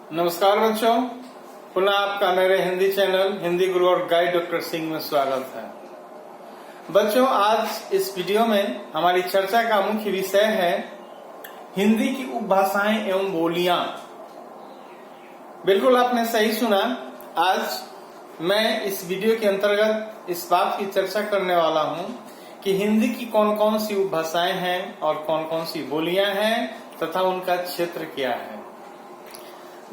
नमस्कार बच्चों, पुनः आपका मेरे हिंदी चैनल हिंदी गुरु और गाइड डॉक्टर सिंह में स्वागत है। बच्चों, आज इस वीडियो में हमारी चर्चा का मुख्य विषय है हिंदी की उपभाषाएं एवं बोलियां। बिल्कुल आपने सही सुना। आज मैं इस वीडियो के अंतर्गत इस बात की चर्चा करने वाला हूं कि हिंदी की कौन कौन सी उपभाषाएं हैं और कौन कौन सी बोलियां हैं तथा उनका क्षेत्र क्या है।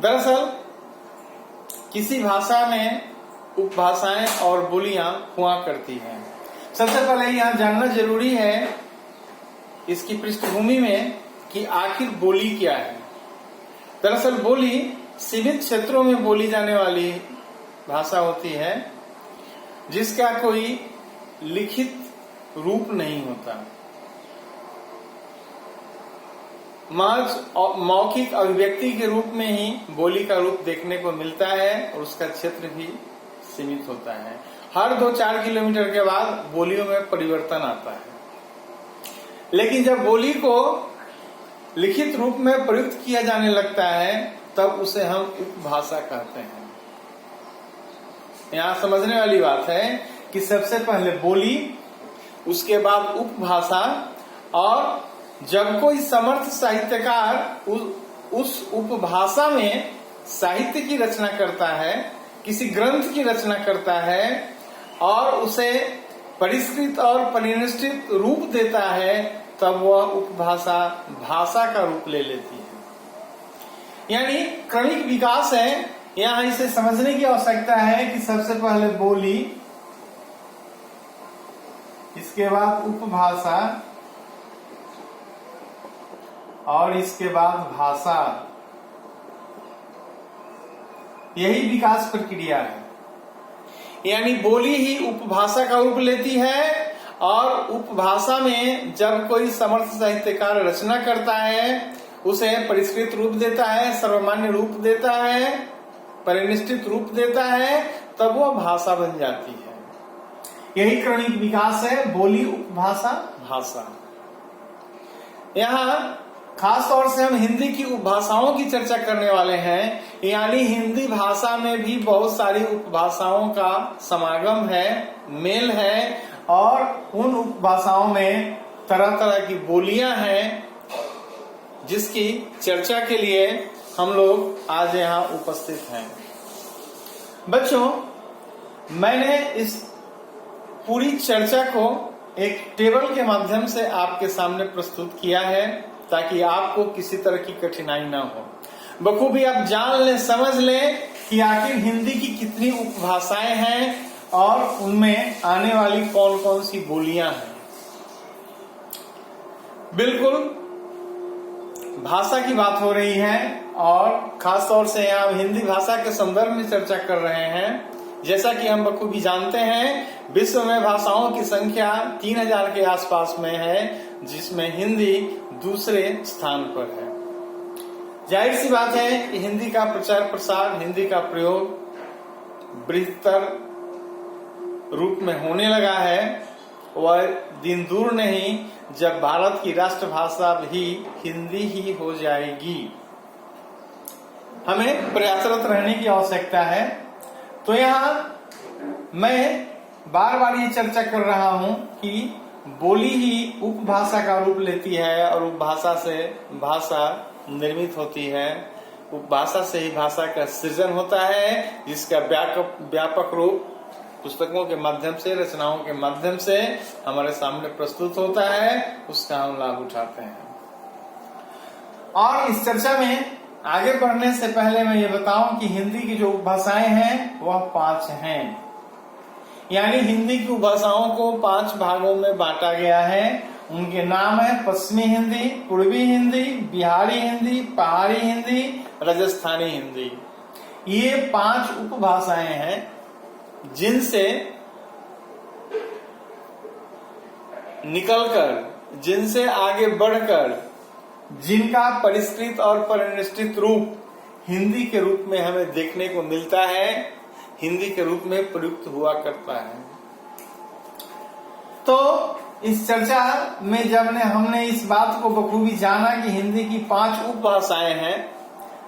दरअसल किसी भाषा में उपभाषाएं और बोलियां हुआ करती हैं। सबसे पहले यहां जानना जरूरी है इसकी पृष्ठभूमि में कि आखिर बोली क्या है। दरअसल बोली सीमित क्षेत्रों में बोली जाने वाली भाषा होती है जिसका कोई लिखित रूप नहीं होता। महज मौखिक अभिव्यक्ति के रूप में ही बोली का रूप देखने को मिलता है और उसका क्षेत्र भी सीमित होता है। हर 2-4 किलोमीटर के बाद बोलियों में परिवर्तन आता है। लेकिन जब बोली को लिखित रूप में प्रयुक्त किया जाने लगता है तब उसे हम उपभाषा कहते हैं। यहाँ समझने वाली बात है कि सबसे पहले बोली, उसके बाद उपभाषा, और जब कोई समर्थ साहित्यकार उस उपभाषा में साहित्य की रचना करता है, किसी ग्रंथ की रचना करता है और उसे परिष्कृत और परिनिष्ठित रूप देता है, तब वह उपभाषा भाषा का रूप ले लेती है। यानी क्रमिक विकास है। यहाँ इसे समझने की आवश्यकता है कि सबसे पहले बोली, इसके बाद उपभाषा और इसके बाद भाषा। यही विकास प्रक्रिया है। यानी बोली ही उपभाषा का रूप लेती है और उपभाषा में जब कोई समर्थ साहित्यकार रचना करता है उसे परिष्कृत रूप देता है, सर्वमान्य रूप देता है, परिनिष्ठित रूप देता है, तब वह भाषा बन जाती है। यही क्रमिक विकास है, बोली, उपभाषा, भाषा। यहाँ खास तौर से हम हिंदी की उपभाषाओं की चर्चा करने वाले हैं। यानी हिंदी भाषा में भी बहुत सारी उपभाषाओं का समागम है, मेल है, और उन उपभाषाओं में तरह तरह की बोलियां हैं जिसकी चर्चा के लिए हम लोग आज यहाँ उपस्थित हैं। बच्चों, मैंने इस पूरी चर्चा को एक टेबल के माध्यम से आपके सामने प्रस्तुत किया है ताकि आपको किसी तरह की कठिनाई ना हो। बखूबी आप जान लें, समझ लें कि आखिर हिंदी की कितनी उपभाषाएं हैं और उनमें आने वाली कौन कौन सी बोलियां हैं। बिल्कुल भाषा की बात हो रही है और खास तौर से यहाँ हिंदी भाषा के संदर्भ में चर्चा कर रहे हैं। जैसा कि हम बखूबी जानते हैं, विश्व में भाषाओं की संख्या 3000 के आसपास में है, जिसमें हिंदी दूसरे स्थान पर है। जाहिर सी बात है कि हिंदी का प्रचार प्रसार, हिंदी का प्रयोग बृहत्तर रूप में होने लगा है। वह दिन दूर नहीं जब भारत की राष्ट्रभाषा भी हिंदी ही हो जाएगी। हमें प्रयासरत रहने की आवश्यकता है। तो यहाँ मैं बार बार ये चर्चा कर रहा हूं कि बोली ही उपभाषा का रूप लेती है और उपभाषा से भाषा निर्मित होती है। उपभाषा से ही भाषा का सृजन होता है, जिसका व्यापक रूप पुस्तकों के माध्यम से, रचनाओं के माध्यम से हमारे सामने प्रस्तुत होता है, उसका हम लाभ उठाते हैं। और इस चर्चा में आगे बढ़ने से पहले मैं ये बताऊं कि हिंदी की जो उपभाषाएं हैं वह 5 हैं। यानी हिंदी की उपभाषाओं को 5 भागों में बांटा गया है। उनके नाम है पश्चिमी हिंदी, पूर्वी हिंदी, बिहारी हिंदी, पहाड़ी हिंदी, राजस्थानी हिंदी। ये 5 उपभाषाएं हैं जिनसे निकलकर, जिनसे आगे बढ़कर, जिनका परिष्कृत और परिनिष्ठित रूप हिंदी के रूप में हमें देखने को मिलता है, हिंदी के रूप में प्रयुक्त हुआ करता है। तो इस चर्चा में जब हमने इस बात को बखूबी जाना कि हिंदी की 5 उपभाषाएं हैं,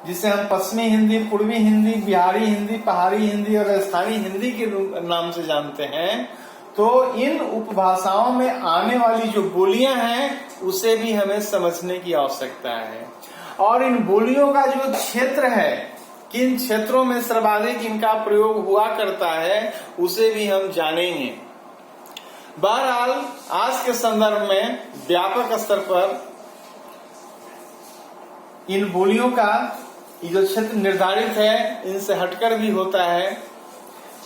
जिसे हम पश्चिमी हिंदी, पूर्वी हिंदी, बिहारी हिंदी, पहाड़ी हिंदी और राजस्थानी हिंदी के नाम से जानते हैं, तो इन उपभाषाओं में आने वाली जो बोलियां हैं उसे भी हमें समझने की आवश्यकता है। और इन बोलियों का जो क्षेत्र है, किन क्षेत्रों में सर्वाधिक इनका प्रयोग हुआ करता है, उसे भी हम जानेंगे। बहरहाल आज के संदर्भ में व्यापक स्तर पर इन बोलियों का जो क्षेत्र निर्धारित है, इनसे हटकर भी होता है।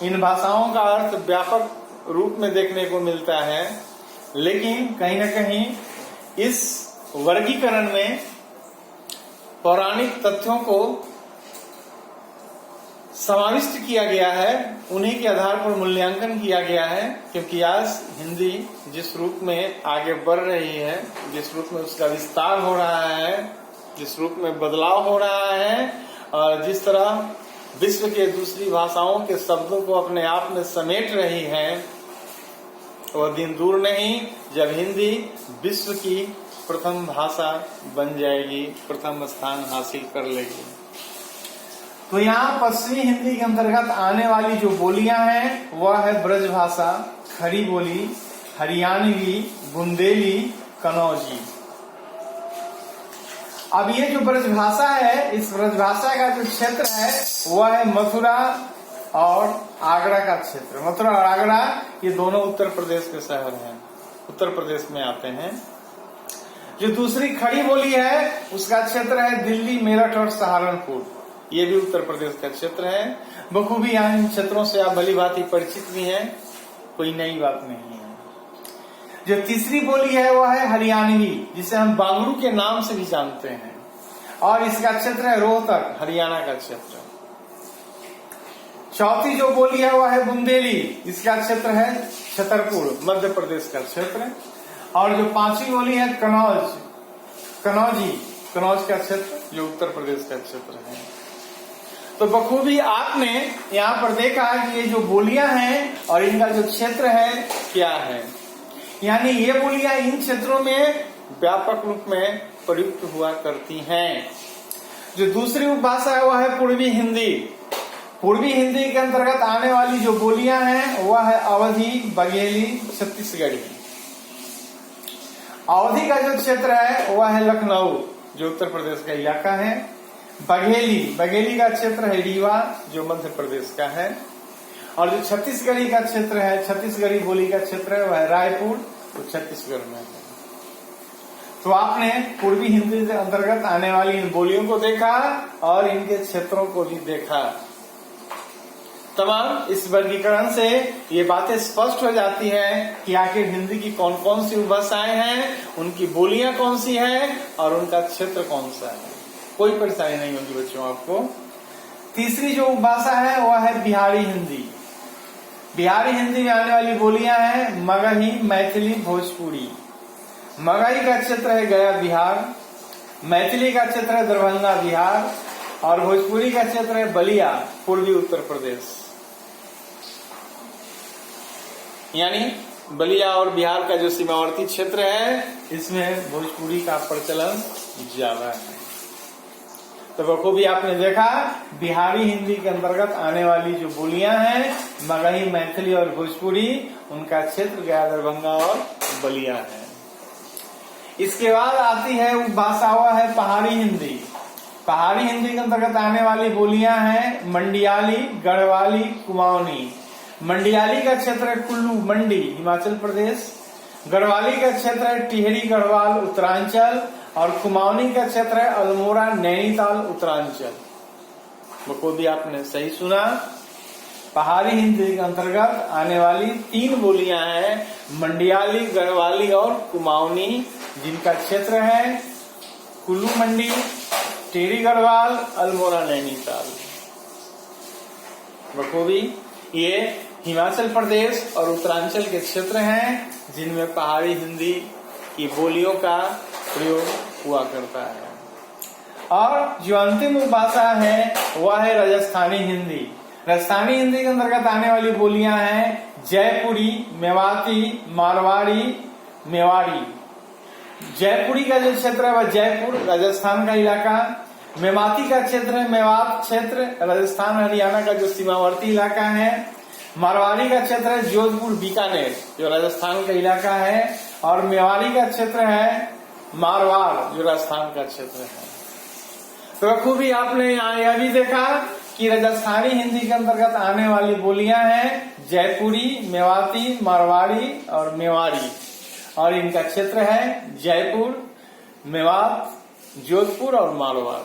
इन भाषाओं का अर्थ व्यापक रूप में देखने को मिलता है, लेकिन कहीं न कहीं इस वर्गीकरण में पौराणिक तथ्यों को समाविष्ट किया गया है, उन्हीं के आधार पर मूल्यांकन किया गया है। क्योंकि आज हिंदी जिस रूप में आगे बढ़ रही है, जिस रूप में उसका विस्तार हो रहा है, जिस रूप में बदलाव हो रहा है, और जिस तरह विश्व के दूसरी भाषाओं के शब्दों को अपने आप में समेट रही है, वह दिन दूर नहीं जब हिंदी विश्व की प्रथम भाषा बन जाएगी, प्रथम स्थान हासिल कर लेगी। तो यहाँ पश्चिमी हिंदी के अंतर्गत आने वाली जो बोलियां हैं वह है ब्रज भाषा, खड़ी बोली, हरियाणवी, बुंदेली, कनौजी। अब ये जो ब्रज भाषा है, इस ब्रज भाषा का जो क्षेत्र है वह है मथुरा और आगरा का क्षेत्र। मथुरा और आगरा ये दोनों उत्तर प्रदेश के शहर हैं, उत्तर प्रदेश में आते हैं। जो दूसरी खड़ी बोली है उसका क्षेत्र है दिल्ली, मेरठ और सहारनपुर, ये भी उत्तर प्रदेश का क्षेत्र है। बखूबी यहाँ इन क्षेत्रों से आप भली भांति परिचित भी हैं, कोई नई बात नहीं है। जो तीसरी बोली है वह है हरियाणवी, जिसे हम बांगड़ू के नाम से भी जानते हैं, और इसका क्षेत्र है रोहतक, हरियाणा का क्षेत्र। चौथी जो बोली है वह है बुंदेली, इसका क्षेत्र है छतरपुर, मध्य प्रदेश का क्षेत्र। और जो पांचवी बोली है कनौजी, कनौज का क्षेत्र जो उत्तर प्रदेश का क्षेत्र है। तो बखूबी आपने यहाँ पर देखा कि ये जो बोलियां हैं और इनका जो क्षेत्र है क्या है, यानी ये बोलियां इन क्षेत्रों में व्यापक रूप में प्रयुक्त हुआ करती हैं। जो दूसरी उपभाषा है वह है पूर्वी हिंदी। पूर्वी हिंदी के अंतर्गत आने वाली जो बोलियां हैं वह है अवधी, बघेली, छत्तीसगढ़ी। अवधी का जो क्षेत्र है वह है लखनऊ, जो उत्तर प्रदेश का इलाका है। बघेली का क्षेत्र है रीवा, जो मध्य प्रदेश का है। और जो छत्तीसगढ़ी का क्षेत्र है, छत्तीसगढ़ी बोली का क्षेत्र है वह रायपुर, तो छत्तीसगढ़ में है। तो आपने पूर्वी हिंदी के अंतर्गत आने वाली इन बोलियों को देखा और इनके क्षेत्रों को भी देखा। तमाम इस वर्गीकरण से ये बातें स्पष्ट हो जाती हैं कि आखिर हिंदी की कौन कौन सी उपभाषाएं हैं, उनकी बोलियां कौन सी हैं और उनका क्षेत्र कौन सा है। कोई परेशानी नहीं होगी बच्चों आपको। तीसरी जो उपभाषा है वह है बिहारी हिंदी। बिहारी हिंदी में आने वाली बोलियां हैं मगही, मैथिली, भोजपुरी। मगही का क्षेत्र है गया, बिहार। मैथिली का क्षेत्र है दरभंगा, बिहार। और भोजपुरी का क्षेत्र है बलिया, पूर्वी उत्तर प्रदेश। यानी बलिया और बिहार का जो सीमावर्ती क्षेत्र है, इसमें भोजपुरी का प्रचलन ज्यादा है। तो बखूबी आपने देखा बिहारी हिंदी के अंतर्गत आने वाली जो बोलियां हैं मगही, मैथिली और भोजपुरी, उनका क्षेत्र गया, दरभंगा और बलिया है। इसके बाद आती है उपभाषा वह है पहाड़ी हिंदी। पहाड़ी हिंदी के अंतर्गत आने वाली बोलियां हैं मंडियाली, गढ़वाली, कुमाऊनी। मंडियाली का क्षेत्र है कुल्लू मंडी, हिमाचल प्रदेश। गढ़वाली का क्षेत्र है टिहरी गढ़वाल, उत्तरांचल। और कुमाऊनी का क्षेत्र है अल्मोड़ा, नैनीताल, उत्तरांचल। बखूबी आपने सही सुना। पहाड़ी हिंदी के अंतर्गत आने वाली 3 बोलियां हैं मंडियाली, गढ़वाली और कुमाऊनी, जिनका क्षेत्र है कुल्लू मंडी, टिहरी गढ़वाल, अल्मोड़ा, नैनीताल। बखूबी ये हिमाचल प्रदेश और उत्तरांचल के क्षेत्र हैं जिनमें पहाड़ी हिंदी की बोलियों का प्रयोग हुआ करता है। और जो अंतिम भाषा है वह है राजस्थानी हिंदी। राजस्थानी हिंदी के अंतर्गत आने वाली बोलियां हैं जयपुरी, मेवाती, मारवाड़ी, मेवाड़ी। जयपुरी का जो क्षेत्र है वह जयपुर, राजस्थान का इलाका। मेवाती का क्षेत्र है, मेवात क्षेत्र राजस्थान हरियाणा का जो सीमावर्ती इलाका है। मारवाड़ी का क्षेत्र है जोधपुर बीकानेर जो राजस्थान का इलाका है। और मेवाड़ी का क्षेत्र है मारवाड़ जो राजस्थान का क्षेत्र है। तो बखूबी आपने यहाँ यह भी देखा कि राजस्थानी हिंदी के अंतर्गत आने वाली बोलियां हैं जयपुरी, मेवाती, मारवाड़ी और मेवाड़ी। और इनका क्षेत्र है जयपुर, मेवात, जोधपुर और मारवाड़।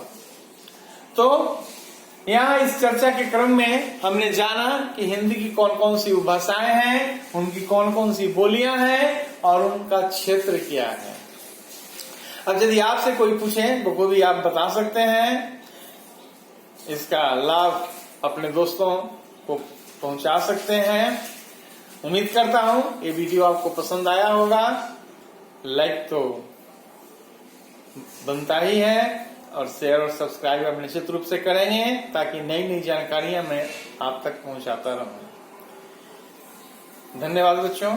तो यहाँ इस चर्चा के क्रम में हमने जाना कि हिंदी की कौन कौन सी उपभाषाएं हैं, उनकी कौन कौन सी बोलियां हैं और उनका क्षेत्र क्या है। अब यदि आपसे कोई पूछे तो कोई भी आप बता सकते हैं। इसका लाभ अपने दोस्तों को पहुंचा सकते हैं। उम्मीद करता हूं ये वीडियो आपको पसंद आया होगा। लाइक तो बनता ही है और शेयर और सब्सक्राइब आप निश्चित रूप से करेंगे ताकि नई नई जानकारियां मैं आप तक पहुंचाता रहूं। धन्यवाद बच्चों।